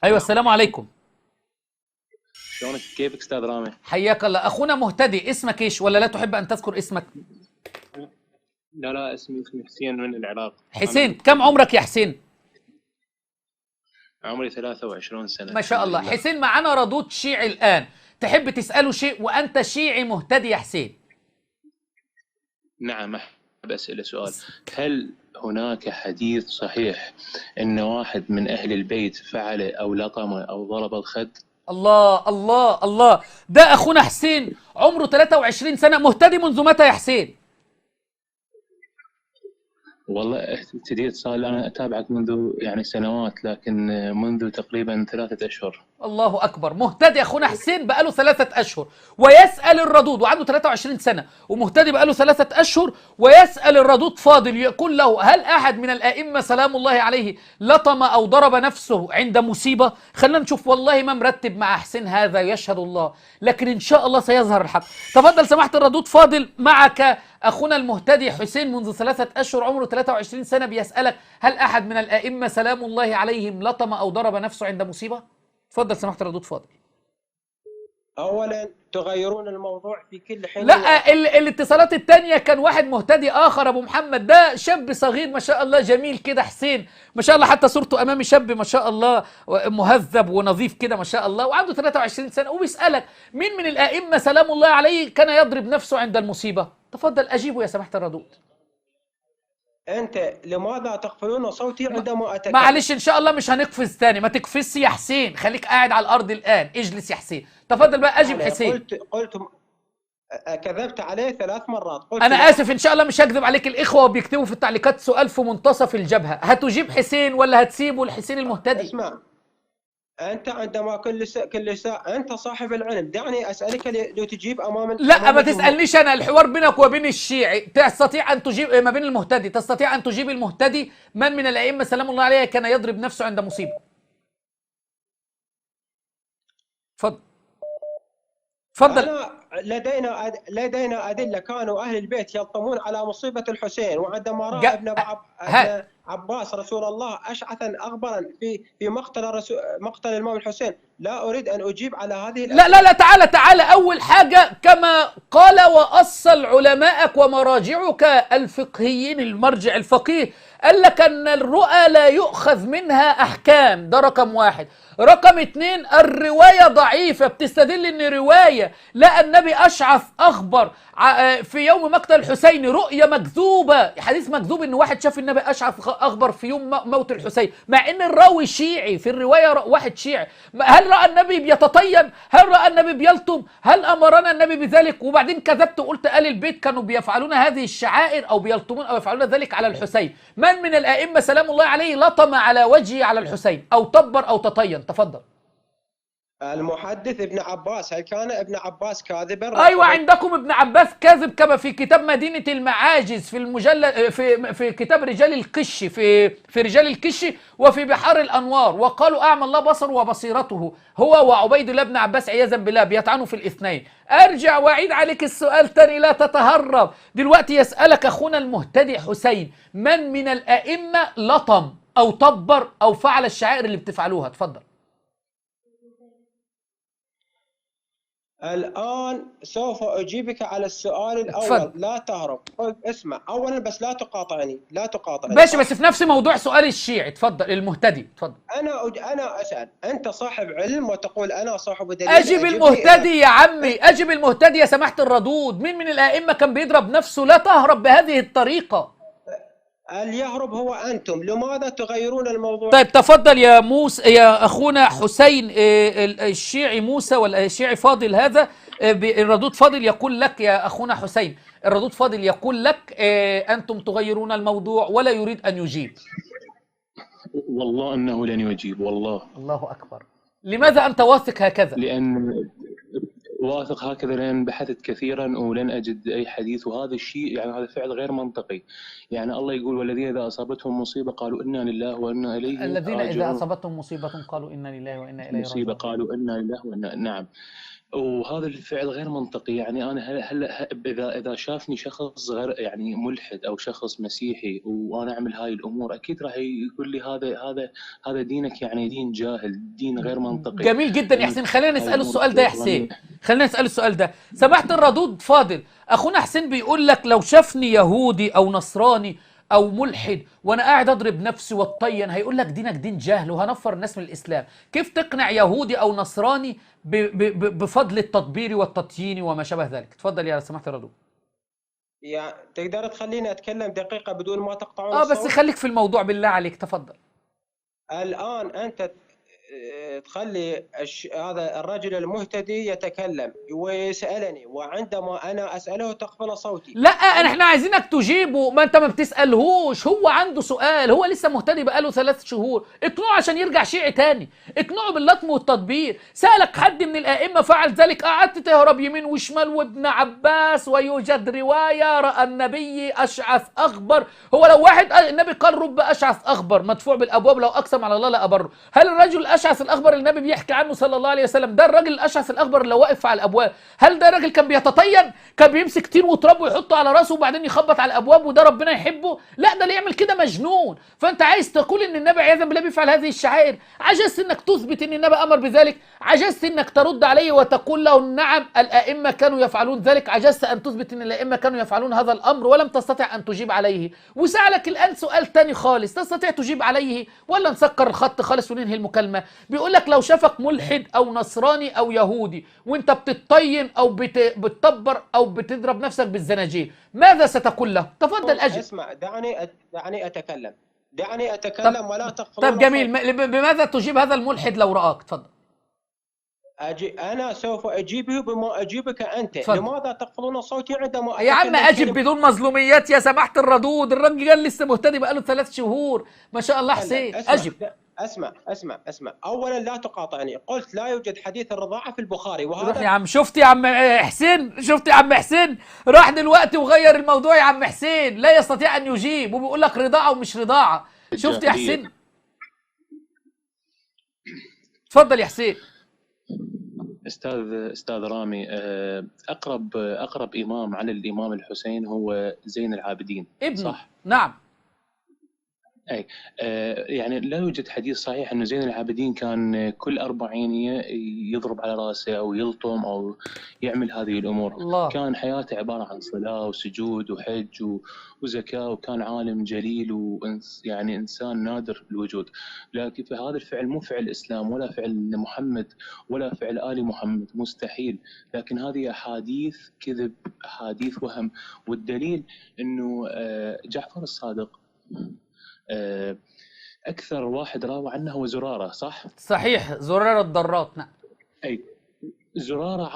ايوه، السلام عليكم. شلونك؟ كيفك استاذ رامي؟ حياك الله. اخونا مهتدي، اسمك ايش ولا لا تحب ان تذكر اسمك؟ لا اسمي حسين من العراق. انا حسين، كم المهتدي. عمرك يا حسين؟ عمري 23 سنة ما شاء الحمد الله. لله. حسين معنا ردود شيعي الان، تحب تسأله شيء وانت شيعي مهتدي يا حسين؟ نعم، أحب أسأل سؤال. هل هناك حديث صحيح أن واحد من أهل البيت فعل أو لطم أو ضرب الخد؟ الله الله الله. ده اخونا حسين عمره 23 سنة، مهتدي منذ متى يا حسين؟ والله ابتديت، صار أنا أتابعك منذ يعني سنوات، لكن منذ تقريبا 3 أشهر. الله أكبر. مهتدي أخونا حسين بقاله 3 أشهر ويسأل الردود، وعنده 23 سنة ومهتدي بقاله 3 أشهر ويسأل الردود. فاضل يقول له: هل أحد من الآئمة سلام الله عليه لطم أو ضرب نفسه عند مصيبة؟ خلينا نشوف. والله ما مرتب مع حسين هذا، يشهد الله، لكن إن شاء الله سيظهر الحق. تفضل سماحة الردود. فاضل معك أخونا المهتدي حسين منذ 3 أشهر، عمره 23 سنة، بيسألك: هل أحد من الآئمة سلام الله عليهم لطم أو ضرب نفسه عند مصيبة؟ تفضل سماحة الردود. فاضل. اولا تغيرون الموضوع في كل حين لا، الاتصالات التانية كان واحد مهتدي آخر. أبو محمد ده شاب صغير ما شاء الله، جميل كده. حسين ما شاء الله، حتى صورته أمامي، شاب ما شاء الله، مهذب ونظيف كده ما شاء الله، وعنده 23 سنة، وبيسألك: مين من الآئمة سلام الله عليه كان يضرب نفسه عند المصيبة؟ تفضل أجيبه يا سماحة الردود. انت لماذا تغفلون صوتي عندما اتكلم؟ معلش إن شاء الله مش هنقفز تاني، ما تقفزش يا حسين، خليك قاعد على الأرض الآن، اجلس يا حسين. تفضل بقى، أجب أنا حسين. قلت كذبت عليه 3 مرات. قلت انا لا. اسف، ان شاء الله مش هكذب عليك. الاخوه بيكتبوا في التعليقات سؤال في منتصف الجبهه: هتجيب حسين ولا هتسيبه لحسين المهتدي؟ اسمع، انت عندما كل ساعه انت صاحب العلم، دعني اسالك لتجيب لا، امام ما الجمهور. تسالنيش انا. الحوار بينك وبين الشيعي. تستطيع ان تجيب ما بين المهتدي، تستطيع ان تجيب المهتدي: من من الائمه سلام الله عليه كان يضرب نفسه عند مصيبه؟ اتفضل. اتفضل. انا لدينا ادله، كانوا اهل البيت يلطمون على مصيبه الحسين، وعندما راى جا... ها. ابن عباس رسول الله اشعثا اغبرا في مقتل الامام الحسين. لا اريد ان اجيب على هذه لا لا الاسئله. لا، تعالى تعالى. أول حاجة، كما قال وأصل علماءك ومراجعك الفقهيين، المرجع الفقيه قال لك أن الرؤى لا يؤخذ منها أحكام. ده رقم واحد. رقم اتنين، الرواية ضعيفة، بتستدل ان رواية لا النبي أشعث أخبر في يوم مقتل الحسين رؤية مكذوبة، حديث مكذوب، ان واحد شاف النبي أشعث أخبر في يوم موت الحسين، مع ان الراوي شيعي، في الرواية واحد شيعي. هل رأى النبي بيتطين؟ هل رأى النبي بيلطم؟ هل أمرنا النبي بذلك؟ وبعدين كذبت وقلت آل البيت كانوا بيفعلون هذه الشعائر أو بيلطمون أو يفعلون ذلك على الحسين. من من الآئمة سلام الله عليه لطم على وجهه على الحسين أو طبر أو تطين؟ تفضل. المحدث ابن عباس، هل كان ابن عباس كاذبا؟ ايوه، عندكم ابن عباس كاذب، كما في كتاب مدينه المعاجز، في المجلد، في كتاب رجال القش، في رجال القش، وفي بحار الانوار. وقالوا اعمى الله بصره وبصيرته، هو وعبيد الله بن عباس عياذا بالله بيطعنوا في الاثنين. ارجع واعيد عليك السؤال تاني، لا تتهرب. دلوقتي يسالك اخونا المهتدي حسين: من من الائمه لطم او طبر او فعل الشعائر اللي بتفعلوها؟ تفضل. الآن سوف أجيبك على السؤال اتفضل. الأول، لا تهرب. اسمع أولا، بس لا تقاطعني، لا تقاطعني، ماشي، بس صح؟ في نفس موضوع سؤال الشيعي. اتفضل المهتدي، اتفضل. أنا أسأل، أنت صاحب علم وتقول أنا صاحب دليل، اجب أجبني المهتدي يا عمي، اجب المهتدي يا سماحة الردود. مين من الائمة كان بيضرب نفسه؟ لا تهرب بهذه الطريقة. اليهرب هو أنتم، لماذا تغيرون الموضوع؟ طيب تفضل يا موسى، يا اخونا حسين. الشيعي موسى ولا الشيعي فاضل هذا، الردود فاضل يقول لك يا اخونا حسين، الردود فاضل يقول لك انتم تغيرون الموضوع، ولا يريد ان يجيب. والله أنه لن يجيب، والله. الله اكبر. لماذا انت واثق هكذا؟ لأن واثق هكذا، لأن بحثت كثيرا ولن أجد أي حديث، وهذا الشيء يعني هذا فعل غير منطقي. يعني الله يقول: والذين إذا أصابتهم مصيبة قالوا إنا لله وإنا إليه الذين اذا راجعون. اصابتهم مصيبة قالوا انا لله وانا اليه مصيبة راجعون. قالوا إنا لله وإنا، نعم. وهذا الفعل غير منطقي. يعني انا هلا اذا شافني شخص غير يعني ملحد او شخص مسيحي وانا اعمل هاي الامور، اكيد راح يقول لي هذا دينك، يعني دين جاهل، دين غير منطقي. جميل جدا يا لان حسين، خلينا هاي نسأله الامور السؤال ده يا حسين. الشيطانيه. خلينا نسأله السؤال ده. سمحت الردود فاضل، اخونا حسين بيقول لك لو شافني يهودي او نصراني او ملحد وانا قاعد اضرب نفسي واتطين، هيقول لك دينك دين جهل وهنفر الناس من الاسلام. كيف تقنع يهودي او نصراني بفضل التطبير والتطيين وما شابه ذلك؟ اتفضل يا سمحت الردود. يعني تقدر تخليني اتكلم دقيقة بدون ما تقطعون بس الصوت؟ خليك في الموضوع بالله عليك، تفضل. الآن أنت تخلي هذا الرجل المهتدي يتكلم ويسألني، وعندما أنا أسأله تقبل صوتي. لا احنا عايزينك تجيبه، ما انت ما بتسألهوش، هو عنده سؤال، هو لسه مهتدي بقاله 3 شهور، اقنعه عشان يرجع شيعي تاني، اقنعه باللطم والتطبير. سألك حد من الائمة فعل ذلك؟ قعدت تهرب يمين وشمال، وابن عباس ويوجد رواية رأى النبي أشعث أغبر. هو لو واحد النبي قال رب أشعث أغبر مدفوع بالأبواب لو أقسم على الله لا أبره، هل الرجل الأشعث الأغبر اللي النبي بيحكي عنه صلى الله عليه وسلم ده الراجل الأشعث الأغبر اللي واقف على الأبواب، هل ده راجل كان بيتطين؟ كان بيمسك طين وتراب ويحطه على راسه وبعدين يخبط على الابواب وده ربنا يحبه؟ لا، ده اللي يعمل كده مجنون. فانت عايز تقول ان النبي عياذا بالله بيفعل هذه الشعائر؟ عجزت انك تثبت ان النبي امر بذلك؟ عجزت انك ترد عليه وتقول له نعم الائمه كانوا يفعلون ذلك؟ عجزت ان تثبت ان الائمه كانوا يفعلون هذا الامر ولم تستطع ان تجيب عليه. وسألك الان سؤال تاني خالص، تستطيع تجيب عليه ولا نسكر الخط خالص وننهي المكالمه؟ بيقول لك لو شافك ملحد او نصراني او يهودي وانت بتطين او بتطبر او بتضرب نفسك بالزناجير، ماذا ستقول له؟ تفضل اجب. اسمع، دعني أتكلم، دعني أتكلم ولا تقفلون طب جميل، صوتي. بماذا تجيب هذا الملحد لو رآك؟ تفضل. أنا سوف أجيبه بما أجيبك أنت. تفضل. لماذا تقفلون صوتي عندما أتكلم؟ يا عم اجب بدون مظلوميات يا سماحة الردود، الراجل قال لسه مهتدي بقاله 3 شهور، ما شاء الله حسين. اجب. اسمع. اولا لا تقاطعني، قلت لا يوجد حديث الرضاعه في البخاري، روح وهذا يا عم، شفت يا عم حسين؟ شفت يا عم حسين؟ راح دلوقتي وغير الموضوع يا عم حسين، لا يستطيع ان يجيب وبيقول لك رضاعه ومش رضاعه. شفت يا حسين؟ اتفضل يا حسين. استاذ رامي، اقرب امام على الامام الحسين هو زين العابدين، ابنه، صح؟ نعم. اي يعني لا يوجد حديث صحيح انه زين العابدين كان كل 40 يضرب على راسه او يلطم او يعمل هذه الامور. الله. كان حياته عباره عن صلاه وسجود وحج وزكاه، وكان عالم جليل يعني انسان نادر الوجود. لكن فهذا الفعل مو فعل اسلام ولا فعل محمد ولا فعل ال محمد، مستحيل. لكن هذه احاديث كذب، احاديث وهم. والدليل انه جعفر الصادق أكثر واحد راوى عنه هو زرارة، صح؟ صحيح، زرارة الضرات، نعم. أي زرارة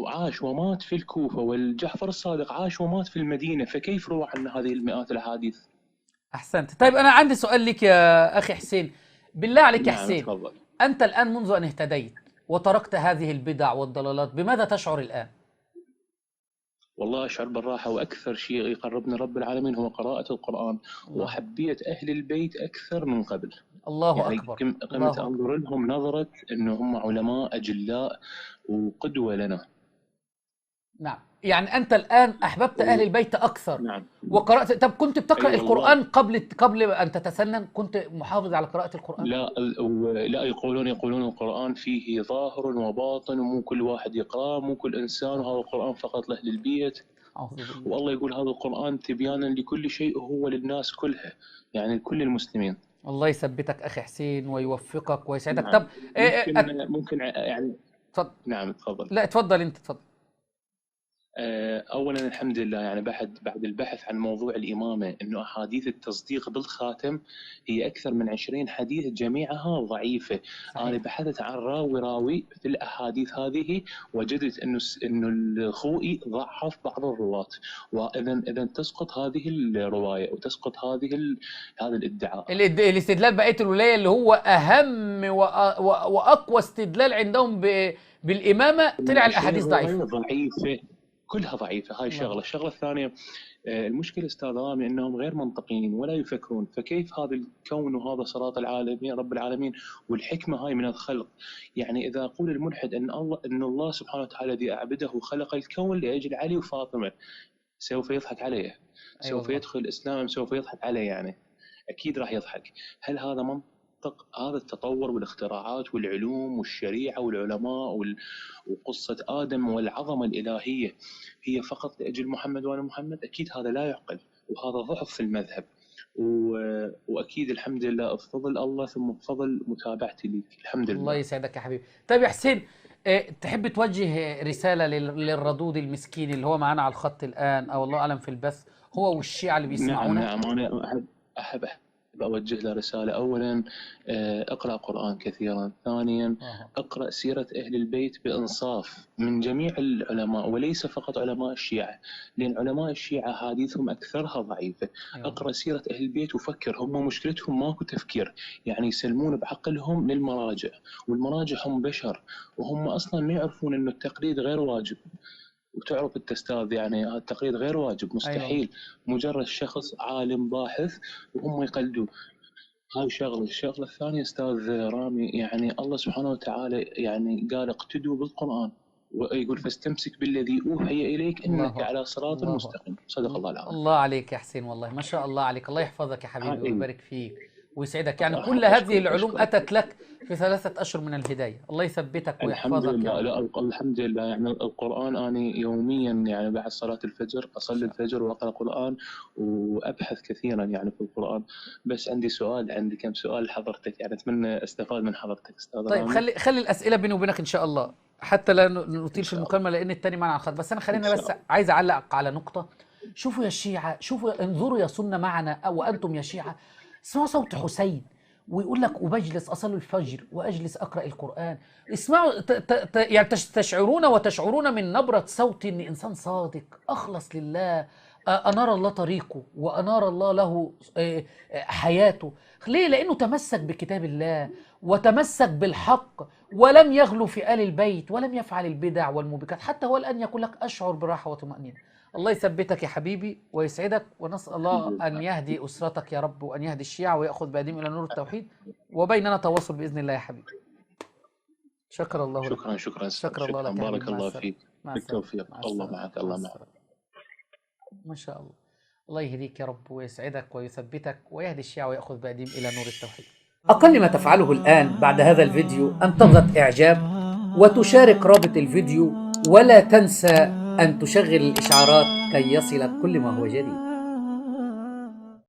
عاش ومات في الكوفة، والجعفر الصادق عاش ومات في المدينة، فكيف روى عنه هذه المئات الأحاديث؟ أحسنت. طيب أنا عندي سؤال لك يا أخي حسين، بالله عليك يا نعم، حسين. تفضل. أنت الآن منذ أن اهتديت وتركت هذه البدع والضلالات، بماذا تشعر الآن؟ والله أشعر بالراحة، وأكثر شيء يقربني رب العالمين هو قراءة القرآن، وحبيت أهل البيت أكثر من قبل. الله يعني أكبر. قمت أنظر لهم نظرة أنه هم علماء أجلاء وقدوة لنا. نعم، يعني أنت الآن أحببت أهل البيت أكثر. نعم. وقرأت. طب كنت بتقرأ أيوة القرآن قبل أن تتسنن؟ كنت محافظ على قراءة القرآن؟ لا، يقولون القرآن فيه ظاهر وباطن، ومو كل واحد يقرأ، مو كل إنسان، وهذا القرآن فقط لأهل البيت. والله يقول هذا القرآن تبيانا لكل شيء، وهو للناس كلها، يعني كل المسلمين. الله يثبتك أخي حسين ويوفقك ويسعدك. نعم. طب ممكن يعني تفضل. نعم، تفضل. لا اتفضل أنت، تفضل. اولا الحمد لله، يعني بعد البحث عن موضوع الامامه، انه احاديث التصديق بالخاتم هي اكثر من 20 حديث جميعها ضعيفه. صحيح. انا بحثت عن راوي في الاحاديث هذه، وجدت انه الخوئي ضعف بعض الرواه، واذا تسقط هذه الروايه وتسقط هذا الادعاء. الاستدلال بقية الولاية اللي هو أهم وأقوى استدلال عندهم بالإمامة، طلع الأحاديث ضعيفة. كلها ضعيفة. هاي شغلة. الشغلة الثانية، المشكلة أستاذ رامي أنهم غير منطقيين ولا يفكرون. فكيف هذا الكون وهذا صراط العالمين رب العالمين والحكمة هاي من الخلق؟ يعني إذا أقول الملحد أن الله سبحانه وتعالى الذي أعبده خلق الكون لأجل علي وفاطمة، سوف يضحك عليه؟ سوف يدخل الإسلام أم سوف يضحك عليه؟ يعني أكيد راح يضحك. هل هذا منطق؟ هذا التطور والاختراعات والعلوم والشريعة والعلماء وقصة آدم والعظمة الإلهية هي فقط لأجل محمد وأنا محمد؟ أكيد هذا لا يعقل، وهذا ضعف في المذهب. وأكيد الحمد لله بفضل الله ثم بفضل متابعتي لك. الحمد لله. الله يسعدك يا حبيبي. طيب يا حسين، تحب توجه رسالة للردود المسكين اللي هو معانا على الخط الآن أو الله أعلم في البث، هو والشيعة اللي بيسمعونا؟ نعم أنا أحب أوجه له رسالة. أولا اقرأ قرآن كثيرا. ثانيا اقرأ سيرة أهل البيت بإنصاف من جميع العلماء وليس فقط علماء الشيعة، لأن علماء الشيعة حديثهم أكثرها ضعيفة. اقرأ سيرة أهل البيت وفكر. هم مشكلتهم ماكو تفكير، يعني يسلمون بعقلهم للمراجع، والمراجع هم بشر وهم أصلا ما يعرفون أن التقليد غير واجب. وتعرف انت استاذ يعني التقليد غير واجب، مستحيل. مجرد شخص عالم باحث وهم يقلدون. هاي شغله. الشغله الثانيه استاذ رامي، يعني الله سبحانه وتعالى يعني قال اقتدوا بالقران، ويقول فاستمسك بالذي اوحي اليك انك على صراط مستقيم. صدق الله العظيم. الله عليك يا حسين، والله ما شاء الله عليك. الله يحفظك يا حبيبي ويبارك فيك ويسعدك. يعني كل هذه العلوم أتت لك في 3 أشهر من الهداية. الله يثبتك ويحفظك. الحمد لله. لا الحمد لله. يعني القرآن أنا يوميا يعني بعد صلاة الفجر أصلي الفجر وأقرأ قرآن وأبحث كثيرا يعني في القرآن. بس عندي سؤال، عندي كم سؤال لحضرتك، يعني أتمنى أستفاد من حضرتك أستاذ طيب رامي. خلي الأسئلة بيني وبينك إن شاء الله حتى لا نطيل في المكالمة لأن التاني معنا على الخط. بس أنا خلينا بس عايز أعلق على نقطة. شوفوا يا الشيعة، شوفوا انظروا يا سنة معنا أو أنتم يا شيعة، اسمعوا صوت حسين ويقول لك وبجلس أصلي الفجر وأجلس أقرأ القرآن. اسمعوا يعني تشعرون وتشعرون من نبرة صوتي إن إنسان صادق أخلص لله، أنار الله طريقه وأنار الله له حياته. ليه؟ لأنه تمسك بكتاب الله وتمسك بالحق ولم يغلو في آل البيت ولم يفعل البدع والموبقات. حتى هو الآن يقول لك أشعر براحة وطمأنينة. الله يثبتك يا حبيبي ويسعدك، ونسأل الله أن يهدي أسرتك يا رب وأن يهدي الشيعة ويأخذ بأيديهم إلى نور التوحيد، وبيننا تواصل بإذن الله يا حبيبي. شكر الله لك. شكرا الله لك. بارك الله فيك. بالتوفيق. الله معك. الله معك. ما شاء الله. الله يهديك يا رب ويسعدك ويثبتك ويهدي الشيعة ويأخذ بأيديهم إلى نور التوحيد. أقل ما تفعله الآن بعد هذا الفيديو أن تضغط إعجاب وتشارك رابط الفيديو، ولا تنسى أن تشغل الإشعارات كي يصلك كل ما هو جديد.